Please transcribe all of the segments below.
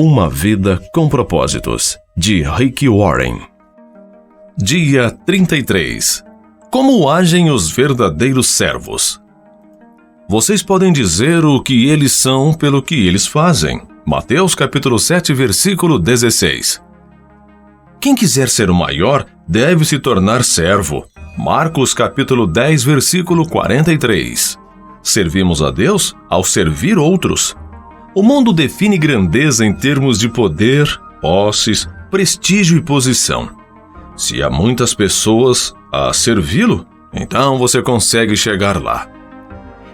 Uma vida com propósitos, de Rick Warren. Dia 33. Como agem os verdadeiros servos? Vocês podem dizer o que eles são pelo que eles fazem. Mateus capítulo 7, versículo 16. Quem quiser ser o maior, deve se tornar servo. Marcos capítulo 10, versículo 43. Servimos a Deus ao servir outros. O mundo define grandeza em termos de poder, posses, prestígio e posição. Se há muitas pessoas a servi-lo, então você consegue chegar lá.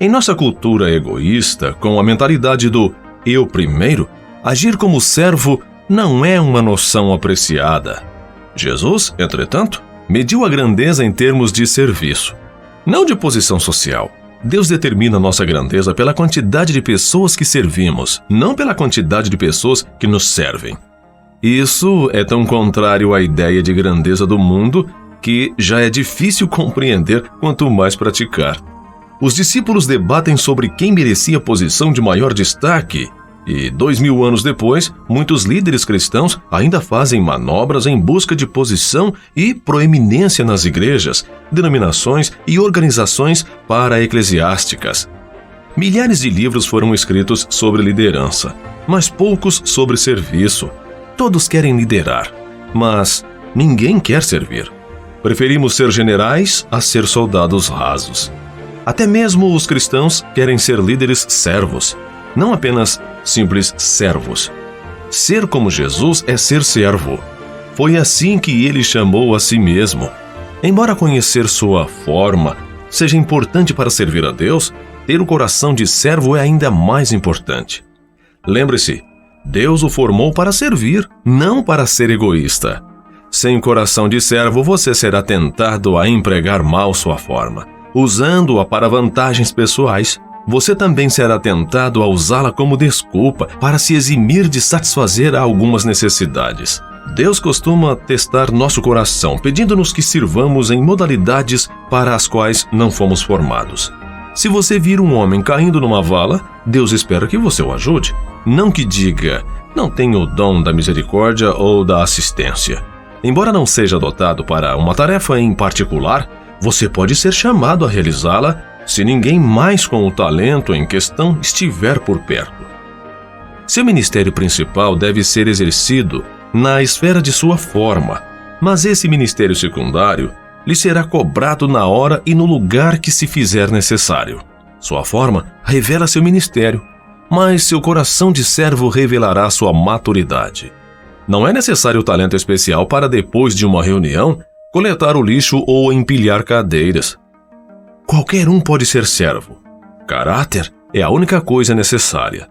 Em nossa cultura egoísta, com a mentalidade do eu primeiro, agir como servo não é uma noção apreciada. Jesus, entretanto, mediu a grandeza em termos de serviço, não de posição social. Deus determina nossa grandeza pela quantidade de pessoas que servimos, não pela quantidade de pessoas que nos servem. Isso é tão contrário à ideia de grandeza do mundo que já é difícil compreender quanto mais praticar. Os discípulos debatem sobre quem merecia a posição de maior destaque e, 2000 anos depois, muitos líderes cristãos ainda fazem manobras em busca de posição e proeminência nas igrejas, denominações e organizações para-eclesiásticas. Milhares de livros foram escritos sobre liderança, mas poucos sobre serviço. Todos querem liderar, mas ninguém quer servir. Preferimos ser generais a ser soldados rasos. Até mesmo os cristãos querem ser líderes servos, não apenas simples servos. Ser como Jesus é ser servo. Foi assim que ele chamou a si mesmo. Embora conhecer sua forma seja importante para servir a Deus, ter o coração de servo é ainda mais importante. Lembre-se, Deus o formou para servir, não para ser egoísta. Sem coração de servo, você será tentado a empregar mal sua forma, usando-a para vantagens pessoais. Você também será tentado a usá-la como desculpa para se eximir de satisfazer algumas necessidades. Deus costuma testar nosso coração, pedindo-nos que sirvamos em modalidades para as quais não fomos formados. Se você vir um homem caindo numa vala, Deus espera que você o ajude. Não que diga, não tenho o dom da misericórdia ou da assistência. Embora não seja dotado para uma tarefa em particular, você pode ser chamado a realizá-la se ninguém mais com o talento em questão estiver por perto. Seu ministério principal deve ser exercido na esfera de sua forma, mas esse ministério secundário lhe será cobrado na hora e no lugar que se fizer necessário. Sua forma revela seu ministério, mas seu coração de servo revelará sua maturidade. Não é necessário talento especial para, depois de uma reunião, coletar o lixo ou empilhar cadeiras. Qualquer um pode ser servo. Caráter é a única coisa necessária.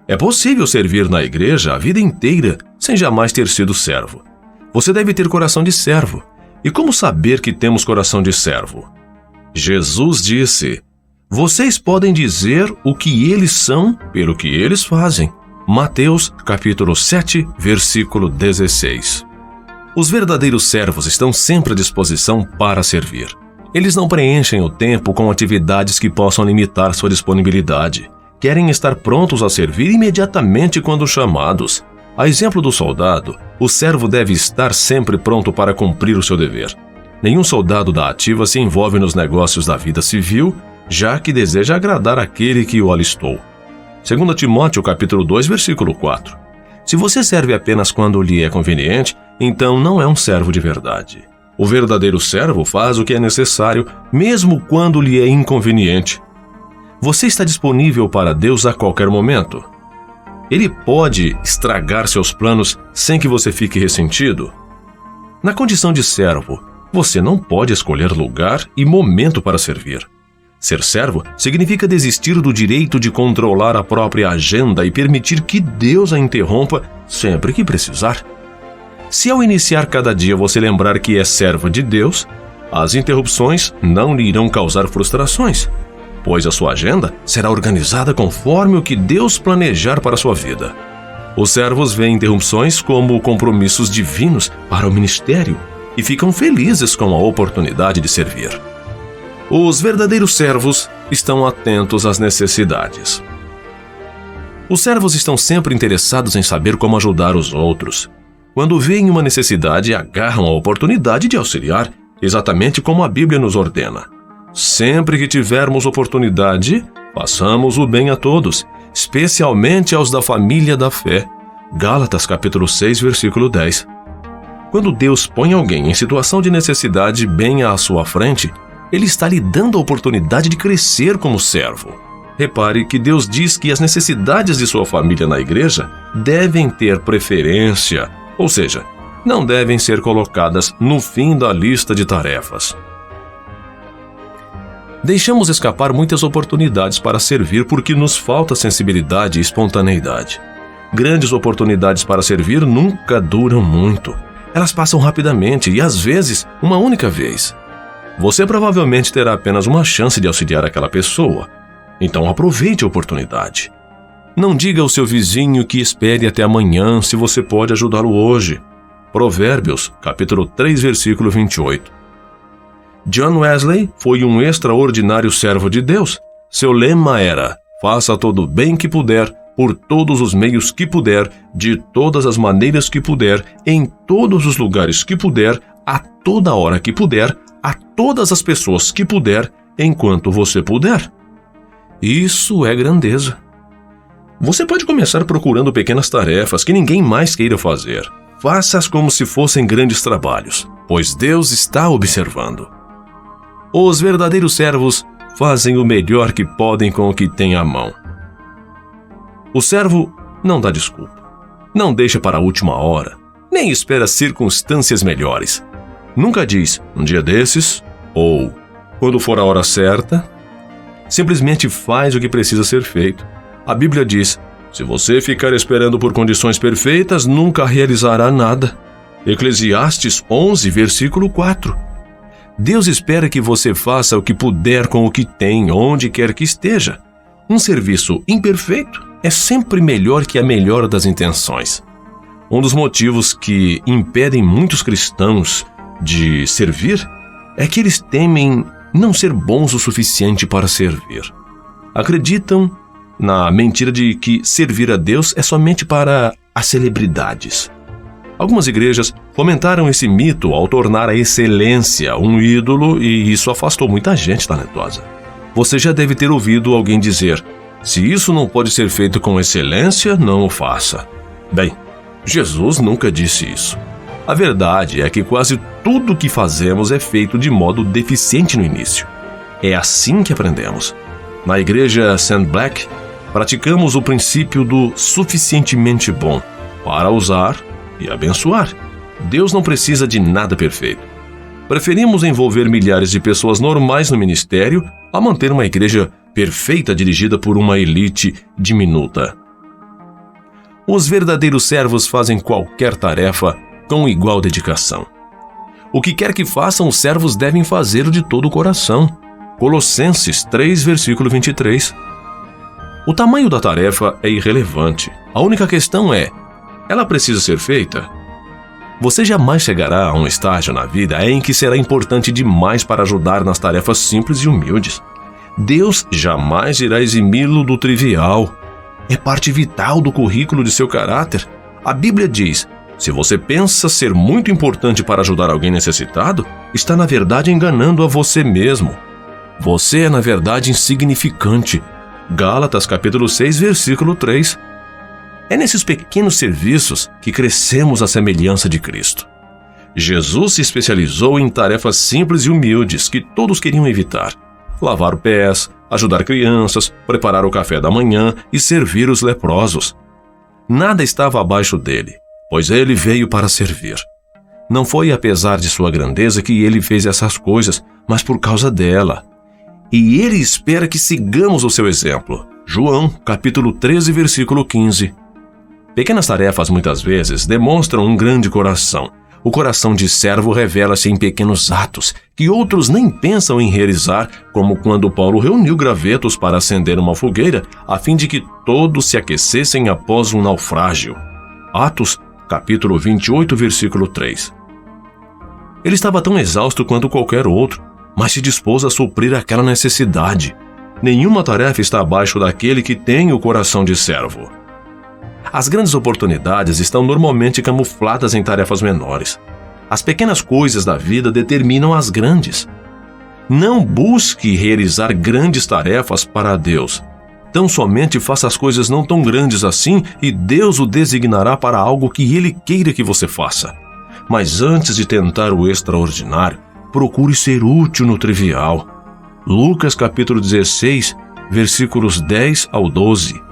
É possível servir na igreja a vida inteira sem jamais ter sido servo. Você deve ter coração de servo. E como saber que temos coração de servo? Jesus disse: vocês podem dizer o que eles são pelo que eles fazem. Mateus capítulo 7, versículo 16. Os verdadeiros servos estão sempre à disposição para servir. Eles não preenchem o tempo com atividades que possam limitar sua disponibilidade. Querem estar prontos a servir imediatamente quando chamados. A exemplo do soldado, o servo deve estar sempre pronto para cumprir o seu dever. Nenhum soldado da ativa se envolve nos negócios da vida civil, já que deseja agradar aquele que o alistou. 2 Timóteo capítulo 2, versículo 4. Se você serve apenas quando lhe é conveniente, então não é um servo de verdade. O verdadeiro servo faz o que é necessário, mesmo quando lhe é inconveniente. Você está disponível para Deus a qualquer momento. Ele pode estragar seus planos sem que você fique ressentido. Na condição de servo, você não pode escolher lugar e momento para servir. Ser servo significa desistir do direito de controlar a própria agenda e permitir que Deus a interrompa sempre que precisar. Se ao iniciar cada dia você lembrar que é servo de Deus, as interrupções não lhe irão causar frustrações, pois a sua agenda será organizada conforme o que Deus planejar para a sua vida. Os servos veem interrupções como compromissos divinos para o ministério e ficam felizes com a oportunidade de servir. Os verdadeiros servos estão atentos às necessidades. Os servos estão sempre interessados em saber como ajudar os outros. Quando veem uma necessidade, agarram a oportunidade de auxiliar, exatamente como a Bíblia nos ordena. Sempre que tivermos oportunidade, façamos o bem a todos, especialmente aos da família da fé. Gálatas capítulo 6, versículo 10. Quando Deus põe alguém em situação de necessidade bem à sua frente, Ele está lhe dando a oportunidade de crescer como servo. Repare que Deus diz que as necessidades de sua família na igreja devem ter preferência, ou seja, não devem ser colocadas no fim da lista de tarefas. Deixamos escapar muitas oportunidades para servir porque nos falta sensibilidade e espontaneidade. Grandes oportunidades para servir nunca duram muito. Elas passam rapidamente e, às vezes, uma única vez. Você provavelmente terá apenas uma chance de auxiliar aquela pessoa. Então aproveite a oportunidade. Não diga ao seu vizinho que espere até amanhã se você pode ajudá-lo hoje. Provérbios, capítulo 3, versículo 28. John Wesley foi um extraordinário servo de Deus. Seu lema era: faça todo o bem que puder, por todos os meios que puder, de todas as maneiras que puder, em todos os lugares que puder, a toda hora que puder, a todas as pessoas que puder, enquanto você puder. Isso é grandeza. Você pode começar procurando pequenas tarefas que ninguém mais queira fazer. Faça-as como se fossem grandes trabalhos, pois Deus está observando. Os verdadeiros servos fazem o melhor que podem com o que têm à mão. O servo não dá desculpa, não deixa para a última hora, nem espera circunstâncias melhores. Nunca diz, um dia desses, ou quando for a hora certa. Simplesmente faz o que precisa ser feito. A Bíblia diz: se você ficar esperando por condições perfeitas, nunca realizará nada. Eclesiastes 11, versículo 4. Deus espera que você faça o que puder com o que tem, onde quer que esteja. Um serviço imperfeito é sempre melhor que a melhor das intenções. Um dos motivos que impedem muitos cristãos de servir é que eles temem não ser bons o suficiente para servir. Acreditam na mentira de que servir a Deus é somente para as celebridades. Algumas igrejas fomentaram esse mito ao tornar a excelência um ídolo e isso afastou muita gente talentosa. Você já deve ter ouvido alguém dizer: se isso não pode ser feito com excelência, não o faça. Bem, Jesus nunca disse isso. A verdade é que quase tudo o que fazemos é feito de modo deficiente no início. É assim que aprendemos. Na igreja St. Black, praticamos o princípio do suficientemente bom para usar e abençoar. Deus não precisa de nada perfeito. Preferimos envolver milhares de pessoas normais no ministério a manter uma igreja perfeita dirigida por uma elite diminuta. Os verdadeiros servos fazem qualquer tarefa com igual dedicação. O que quer que façam, os servos devem fazer de todo o coração. Colossenses 3, versículo 23. O tamanho da tarefa é irrelevante. A única questão é: ela precisa ser feita? Você jamais chegará a um estágio na vida em que será importante demais para ajudar nas tarefas simples e humildes. Deus jamais irá eximi-lo do trivial. É parte vital do currículo de seu caráter. A Bíblia diz: se você pensa ser muito importante para ajudar alguém necessitado, está na verdade enganando a você mesmo. Você é na verdade insignificante. Gálatas capítulo 6, versículo 3. É nesses pequenos serviços que crescemos à semelhança de Cristo. Jesus se especializou em tarefas simples e humildes que todos queriam evitar: lavar pés, ajudar crianças, preparar o café da manhã e servir os leprosos. Nada estava abaixo dele, pois ele veio para servir. Não foi apesar de sua grandeza que ele fez essas coisas, mas por causa dela. E ele espera que sigamos o seu exemplo. João, capítulo 13, versículo 15. Pequenas tarefas muitas vezes demonstram um grande coração. O coração de servo revela-se em pequenos atos que outros nem pensam em realizar, como quando Paulo reuniu gravetos para acender uma fogueira, a fim de que todos se aquecessem após um naufrágio. Atos, capítulo 28, versículo 3. Ele estava tão exausto quanto qualquer outro, mas se dispôs a suprir aquela necessidade. Nenhuma tarefa está abaixo daquele que tem o coração de servo. As grandes oportunidades estão normalmente camufladas em tarefas menores. As pequenas coisas da vida determinam as grandes. Não busque realizar grandes tarefas para Deus. Tão somente faça as coisas não tão grandes assim e Deus o designará para algo que Ele queira que você faça. Mas antes de tentar o extraordinário, procure ser útil no trivial. Lucas capítulo 16, versículos 10 ao 12.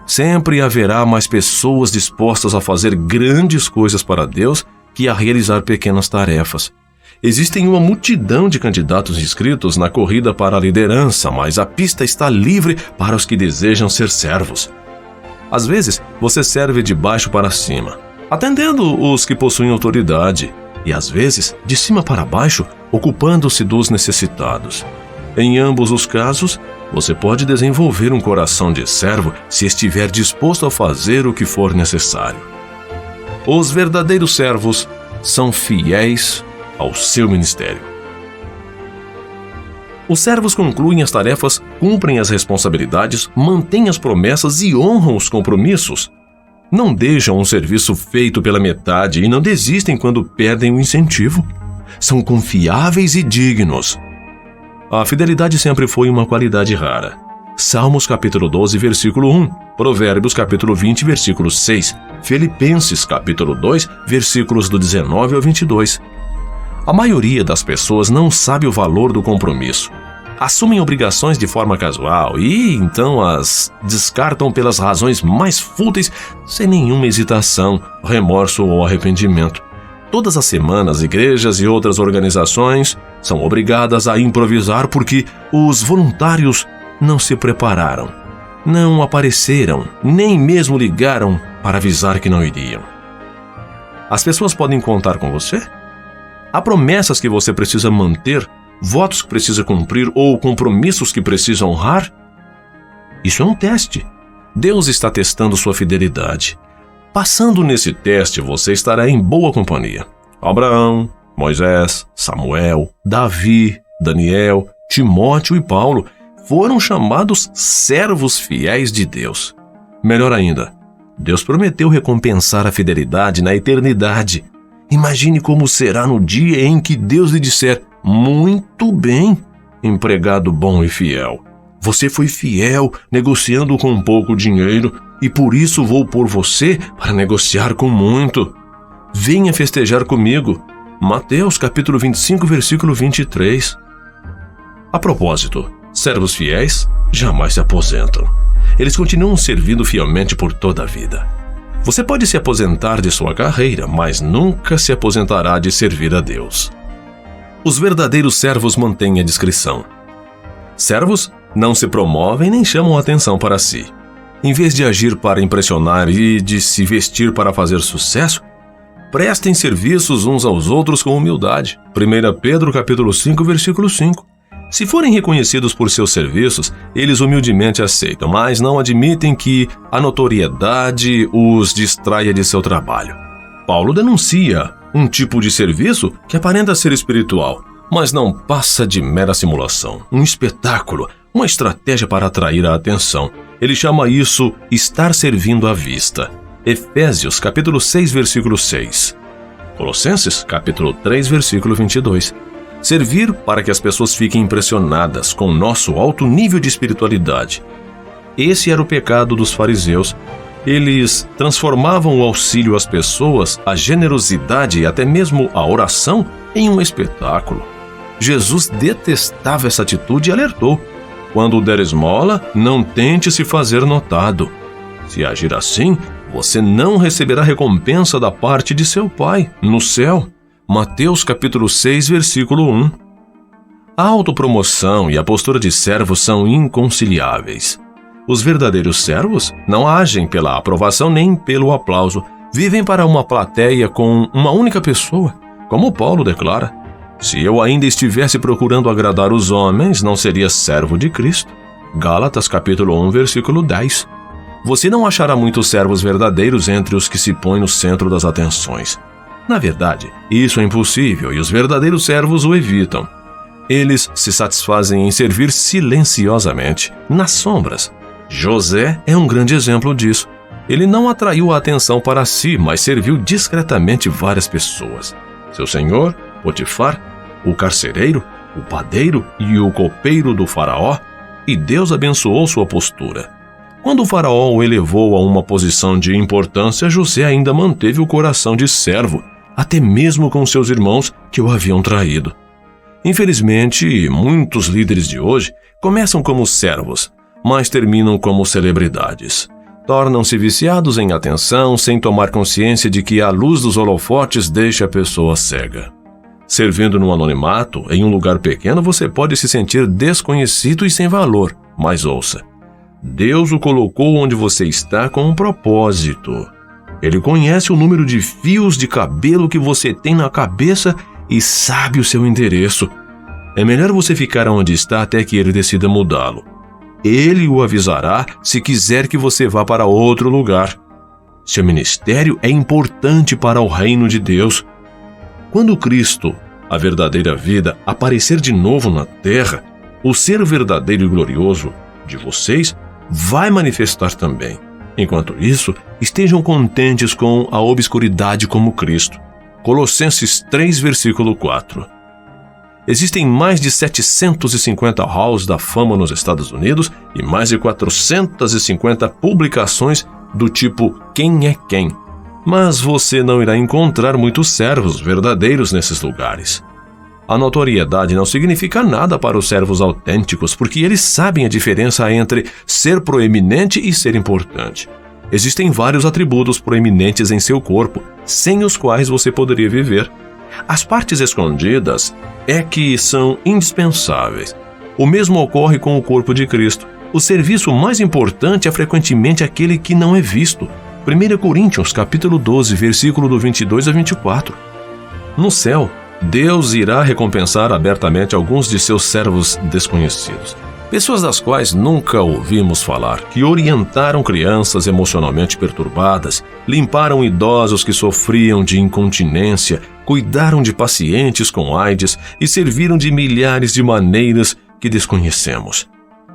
Sempre haverá mais pessoas dispostas a fazer grandes coisas para Deus que a realizar pequenas tarefas. Existem uma multidão de candidatos inscritos na corrida para a liderança, mas a pista está livre para os que desejam ser servos. Às vezes, você serve de baixo para cima, atendendo os que possuem autoridade, e às vezes, de cima para baixo, ocupando-se dos necessitados. Em ambos os casos, você pode desenvolver um coração de servo se estiver disposto a fazer o que for necessário. Os verdadeiros servos são fiéis ao seu ministério. Os servos concluem as tarefas, cumprem as responsabilidades, mantêm as promessas e honram os compromissos. Não deixam um serviço feito pela metade e não desistem quando perdem o incentivo. São confiáveis e dignos. A fidelidade sempre foi uma qualidade rara. Salmos capítulo 12, versículo 1, Provérbios capítulo 20, versículo 6, Filipenses capítulo 2, versículos do 19 ao 22. A maioria das pessoas não sabe o valor do compromisso. Assumem obrigações de forma casual e, então, as descartam pelas razões mais fúteis, sem nenhuma hesitação, remorso ou arrependimento. Todas as semanas, igrejas e outras organizações são obrigadas a improvisar porque os voluntários não se prepararam, não apareceram, nem mesmo ligaram para avisar que não iriam. As pessoas podem contar com você? Há promessas que você precisa manter, votos que precisa cumprir ou compromissos que precisa honrar? Isso é um teste. Deus está testando sua fidelidade. Passando nesse teste, você estará em boa companhia. Abraão, Moisés, Samuel, Davi, Daniel, Timóteo e Paulo foram chamados servos fiéis de Deus. Melhor ainda, Deus prometeu recompensar a fidelidade na eternidade. Imagine como será no dia em que Deus lhe disser: muito bem, empregado bom e fiel. Você foi fiel negociando com pouco dinheiro e por isso vou pôr você para negociar com muito. Venha festejar comigo. Mateus capítulo 25, versículo 23. A propósito, servos fiéis jamais se aposentam. Eles continuam servindo fielmente por toda a vida. Você pode se aposentar de sua carreira, mas nunca se aposentará de servir a Deus. Os verdadeiros servos mantêm a discrição. Servos não se promovem nem chamam atenção para si. Em vez de agir para impressionar e de se vestir para fazer sucesso, prestem serviços uns aos outros com humildade. 1 Pedro capítulo 5, versículo 5. Se forem reconhecidos por seus serviços, eles humildemente aceitam, mas não admitem que a notoriedade os distraia de seu trabalho. Paulo denuncia um tipo de serviço que aparenta ser espiritual, mas não passa de mera simulação, um espetáculo, uma estratégia para atrair a atenção. Ele chama isso estar servindo à vista. Efésios capítulo 6, versículo 6. Colossenses capítulo 3, versículo 22. Servir para que as pessoas fiquem impressionadas com nosso alto nível de espiritualidade. Esse era o pecado dos fariseus. Eles transformavam o auxílio às pessoas, a generosidade e até mesmo a oração em um espetáculo. Jesus detestava essa atitude e alertou: quando der esmola, não tente se fazer notado. Se agir assim, você não receberá recompensa da parte de seu Pai no céu. Mateus capítulo 6, versículo 1. A autopromoção e a postura de servo são inconciliáveis. Os verdadeiros servos não agem pela aprovação nem pelo aplauso. Vivem para uma plateia com uma única pessoa, como Paulo declara: se eu ainda estivesse procurando agradar os homens, não seria servo de Cristo. Gálatas capítulo 1, versículo 10. Você não achará muitos servos verdadeiros entre os que se põem no centro das atenções. Na verdade, isso é impossível e os verdadeiros servos o evitam. Eles se satisfazem em servir silenciosamente, nas sombras. José é um grande exemplo disso. Ele não atraiu a atenção para si, mas serviu discretamente várias pessoas. Seu senhor, Potifar, o carcereiro, o padeiro e o copeiro do faraó, e Deus abençoou sua postura. Quando o faraó o elevou a uma posição de importância, José ainda manteve o coração de servo, até mesmo com seus irmãos que o haviam traído. Infelizmente, muitos líderes de hoje começam como servos, mas terminam como celebridades. Tornam-se viciados em atenção sem tomar consciência de que a luz dos holofotes deixa a pessoa cega. Servindo no anonimato, em um lugar pequeno, você pode se sentir desconhecido e sem valor, mas ouça. Deus o colocou onde você está com um propósito. Ele conhece o número de fios de cabelo que você tem na cabeça e sabe o seu endereço. É melhor você ficar onde está até que ele decida mudá-lo. Ele o avisará se quiser que você vá para outro lugar. Seu ministério é importante para o reino de Deus. Quando Cristo, a verdadeira vida, aparecer de novo na terra, o ser verdadeiro e glorioso de vocês vai manifestar também. Enquanto isso, estejam contentes com a obscuridade como Cristo. Colossenses 3, versículo 4. Existem mais de 750 halls da fama nos Estados Unidos e mais de 450 publicações do tipo Quem é Quem. Mas você não irá encontrar muitos servos verdadeiros nesses lugares. A notoriedade não significa nada para os servos autênticos, porque eles sabem a diferença entre ser proeminente e ser importante. Existem vários atributos proeminentes em seu corpo, sem os quais você poderia viver. As partes escondidas é que são indispensáveis. O mesmo ocorre com o corpo de Cristo. O serviço mais importante é frequentemente aquele que não é visto. 1 Coríntios, capítulo 12, versículo do 22 a 24. No céu, Deus irá recompensar abertamente alguns de seus servos desconhecidos. Pessoas das quais nunca ouvimos falar, que orientaram crianças emocionalmente perturbadas, limparam idosos que sofriam de incontinência, cuidaram de pacientes com AIDS e serviram de milhares de maneiras que desconhecemos.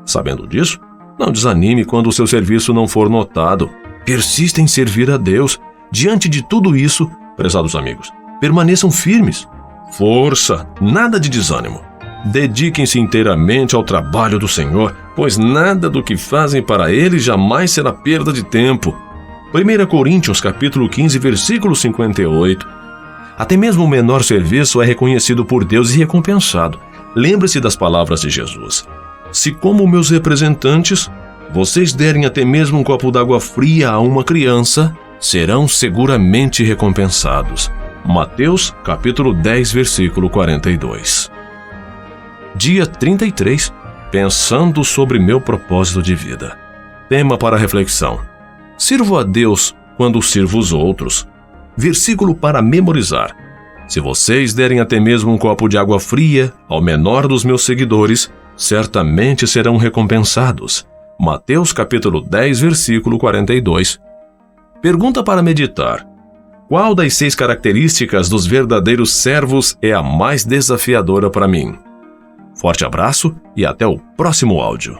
Sabendo disso, não desanime quando o seu serviço não for notado. Persista em servir a Deus. Diante de tudo isso, prezados amigos, permaneçam firmes. Força, nada de desânimo. Dediquem-se inteiramente ao trabalho do Senhor, pois nada do que fazem para Ele jamais será perda de tempo. 1 Coríntios, capítulo 15, versículo 58. Até mesmo o menor serviço é reconhecido por Deus e recompensado. Lembre-se das palavras de Jesus. Se, como meus representantes, vocês derem até mesmo um copo d'água fria a uma criança, serão seguramente recompensados. Mateus, capítulo 10, versículo 42. Dia 33. Pensando sobre meu propósito de vida. Tema para reflexão. Sirvo a Deus quando sirvo os outros. Versículo para memorizar. Se vocês derem até mesmo um copo de água fria ao menor dos meus seguidores, certamente serão recompensados. Mateus capítulo 10, versículo 42. Pergunta para meditar. Qual das 6 características dos verdadeiros servos é a mais desafiadora para mim? Forte abraço e até o próximo áudio.